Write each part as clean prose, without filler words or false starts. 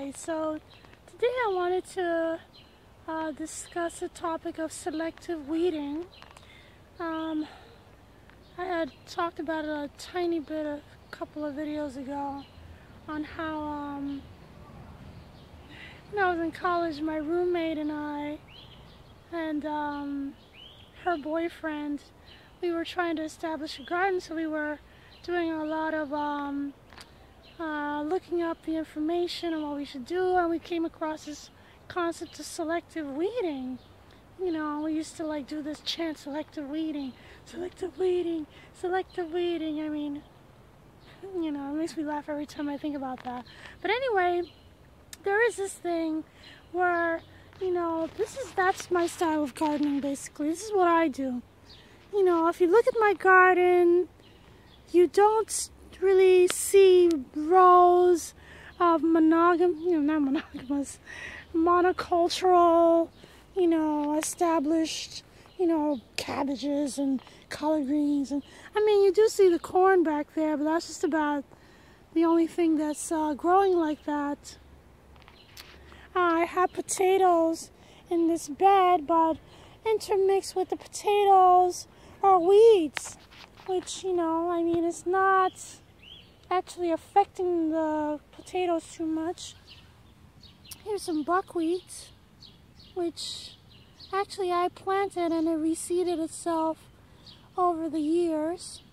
Okay, so today I wanted to discuss the topic of selective weeding. I had talked about it a tiny bit a couple of videos ago on how when I was in college, my roommate and I and her boyfriend, we were trying to establish a garden, so we were doing a lot of looking up the information on what we should do, and we came across this concept of selective weeding. You know, we used to like do this chant, selective weeding, selective weeding, selective weeding. I mean, you know, it makes me laugh every time I think about that. But anyway, there is this thing where, you know, that's my style of gardening basically. This is what I do. You know, if you look at my garden, you don't really see rows of monocultural, you know, established, you know, cabbages and collard greens, and I mean, you do see the corn back there, but that's just about the only thing that's growing like that. I have potatoes in this bed, but intermixed with the potatoes are weeds, which, you know, I mean, it's not actually affecting the potatoes too much. Here's some buckwheat, which actually I planted and it reseeded itself over the years.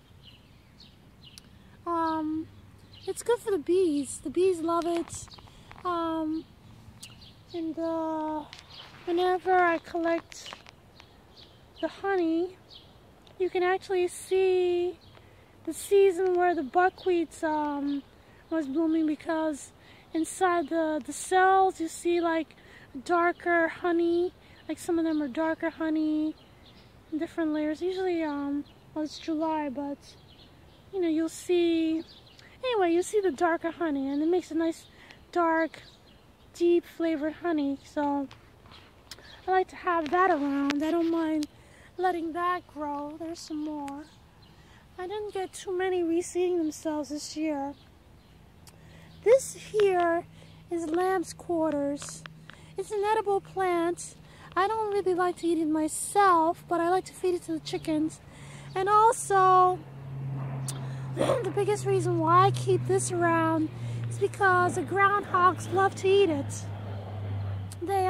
It's good for the bees. The bees love it. Whenever I collect the honey, you can actually see the season where the buckwheat was blooming, because inside the cells you see like darker honey, like some of them are darker honey in different layers. Usually, well, it's July, but you know, you'll see, anyway, you see the darker honey, and it makes a nice dark, deep flavored honey. So I like to have that around. I don't mind letting that grow. There's some more. I didn't get too many reseeding themselves this year. This here is lamb's quarters. It's an edible plant. I don't really like to eat it myself, but I like to feed it to the chickens. And also, the biggest reason why I keep this around is because the groundhogs love to eat it. They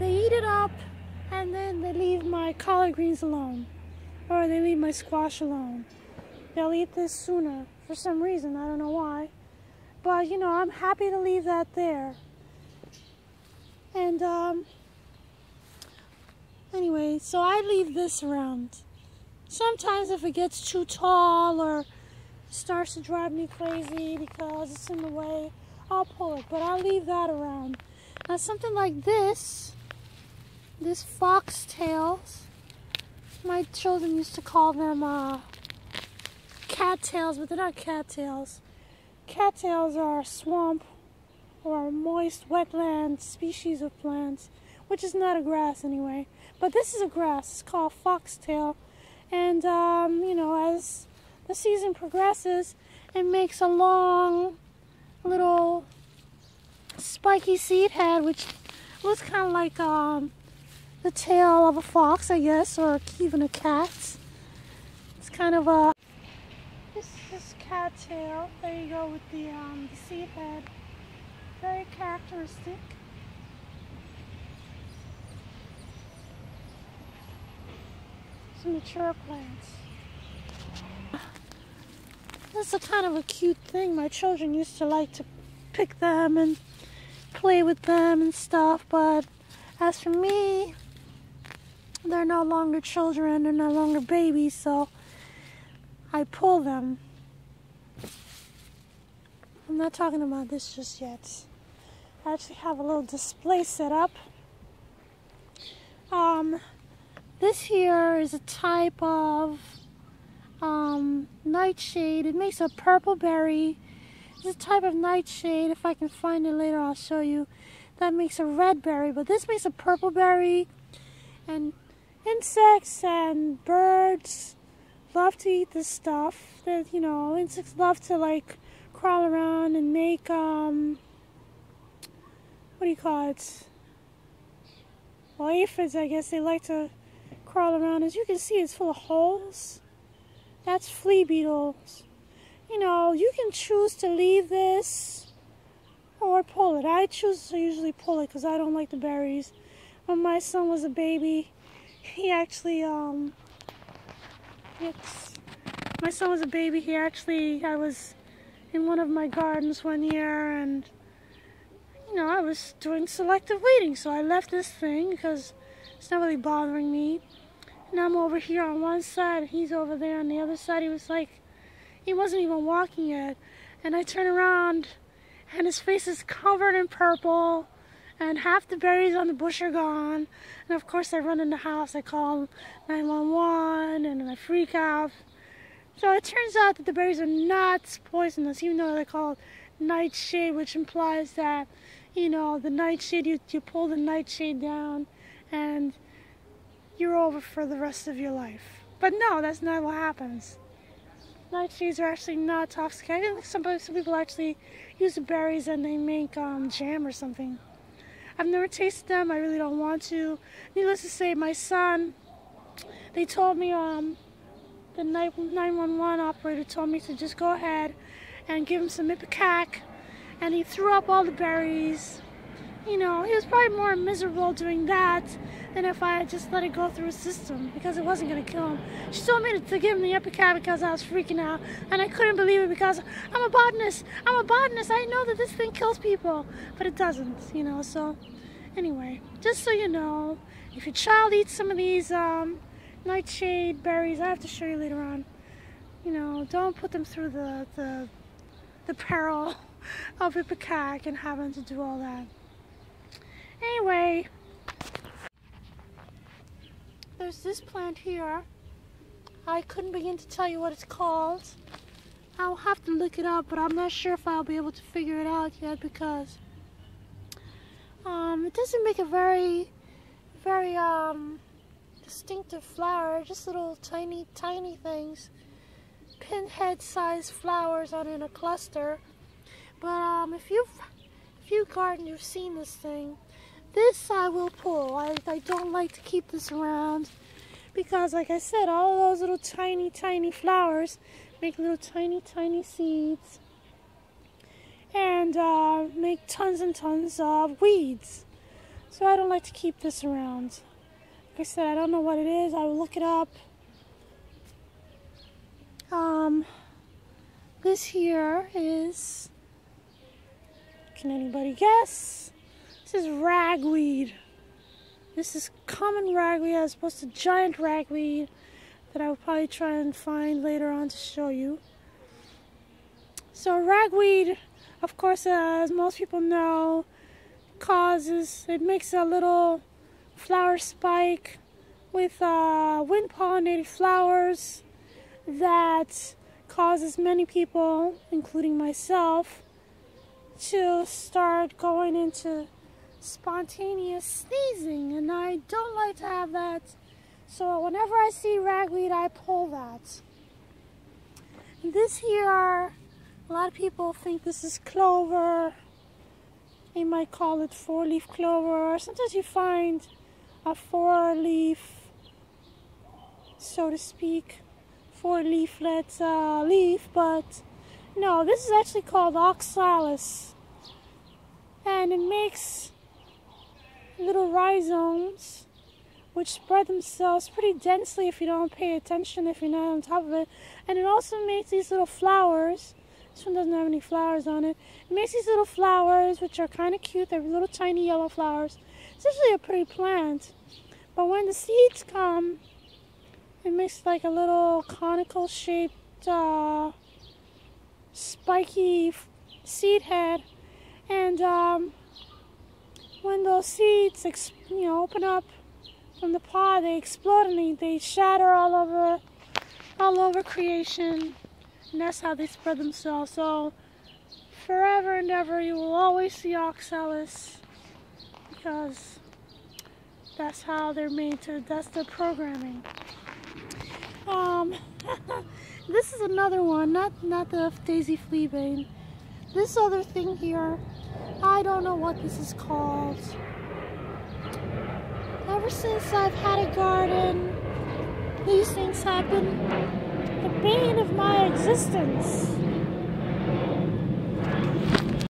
eat it up, and then they leave my collard greens alone, or they leave my squash alone. They'll eat this sooner for some reason, I don't know why. But, you know, I'm happy to leave that there. And, anyway, so I leave this around. Sometimes if it gets too tall or starts to drive me crazy because it's in the way, I'll pull it, but I'll leave that around. Now, something like this foxtails, my children used to call them cattails, but they're not cattails. Cattails are a swamp or a moist wetland species of plants, which is not a grass anyway. But this is a grass. It's called foxtail. And, you know, as the season progresses, it makes a long little spiky seed head, which looks kind of like the tail of a fox, I guess, or even a cat. It's kind of a... This is cattail. There you go with the seed head. Very characteristic. Some mature plants. This is a kind of a cute thing. My children used to like to pick them and play with them and stuff, but as for me, they're no longer children, they're no longer babies, so I pull them. I'm not talking about this just yet. I actually have a little display set up. This here is a type of nightshade. It makes a purple berry. It's a type of nightshade. If I can find it later, I'll show you. That makes a red berry, but this makes a purple berry. And insects and birds love to eat this stuff. That, you know, insects love to like crawl around and make what do you call it? Well, aphids, I guess, they like to crawl around. As you can see, it's full of holes. That's flea beetles. You know, you can choose to leave this or pull it. I choose to usually pull it because I don't like the berries. When my son was a baby, he actually, I was in one of my gardens one year, and, you know, I was doing selective weeding, so I left this thing because it's not really bothering me. And I'm over here on one side, and he's over there on the other side. He was like, he wasn't even walking yet. And I turn around, and his face is covered in purple, and half the berries on the bush are gone. And of course I run in the house, I call 911, and I freak out. So it turns out that the berries are not poisonous, even though they're called nightshade, which implies that, you know, the nightshade, you pull the nightshade down, and you're over for the rest of your life. But no, that's not what happens. Nightshades are actually not toxic. I think some people actually use the berries and they make jam or something. I've never tasted them. I really don't want to. Needless to say, my son, they told me, the 911 operator told me to just go ahead and give him some ipecac, and he threw up all the berries. You know, he was probably more miserable doing that than if I had just let it go through his system, because it wasn't going to kill him. She told me to give him the ipecac because I was freaking out, and I couldn't believe it because I'm a botanist. I know that this thing kills people, but it doesn't, you know. So anyway, just so you know, if your child eats some of these nightshade berries, I have to show you later on, you know, don't put them through the peril of ipecac and having to do all that. Anyway, there's this plant here. I couldn't begin to tell you what it's called. I'll have to look it up, but I'm not sure if I'll be able to figure it out yet because it doesn't make a very distinctive flower. Just little tiny things, pinhead sized flowers on in a cluster. But if you garden, you've seen this thing. This I will pull. I don't like to keep this around because, like I said, all of those little tiny flowers make little tiny seeds and make tons and tons of weeds. So I don't like to keep this around. Like I said, I don't know what it is. I will look it up. This here is, can anybody guess? This is ragweed. This is common ragweed as opposed to giant ragweed that I will probably try and find later on to show you. So ragweed, of course, as most people know, it makes a little flower spike with wind-pollinated flowers that causes many people, including myself, to start going into spontaneous sneezing, and I don't like to have that. So whenever I see ragweed, I pull that. And this here, a lot of people think this is clover. They might call it four-leaf clover, or sometimes you find a four-leaf, so to speak, four-leaflet leaf, but no, this is actually called oxalis, and it makes little rhizomes which spread themselves pretty densely if you don't pay attention, if you're not on top of it. And it also makes these little flowers. This one doesn't have any flowers on it. It makes these little flowers which are kind of cute. They're little tiny yellow flowers. It's actually a pretty plant, but when the seeds come, it makes like a little conical shaped spiky seed head, and when those seeds open up from the pod, they explode and they shatter all over creation, and that's how they spread themselves. So forever and ever you will always see oxalis because that's how they're made to, that's their programming. This is another one, not the daisy fleabane. this other thing here, I don't know what this is called. Ever since I've had a garden, these things have been the bane of my existence.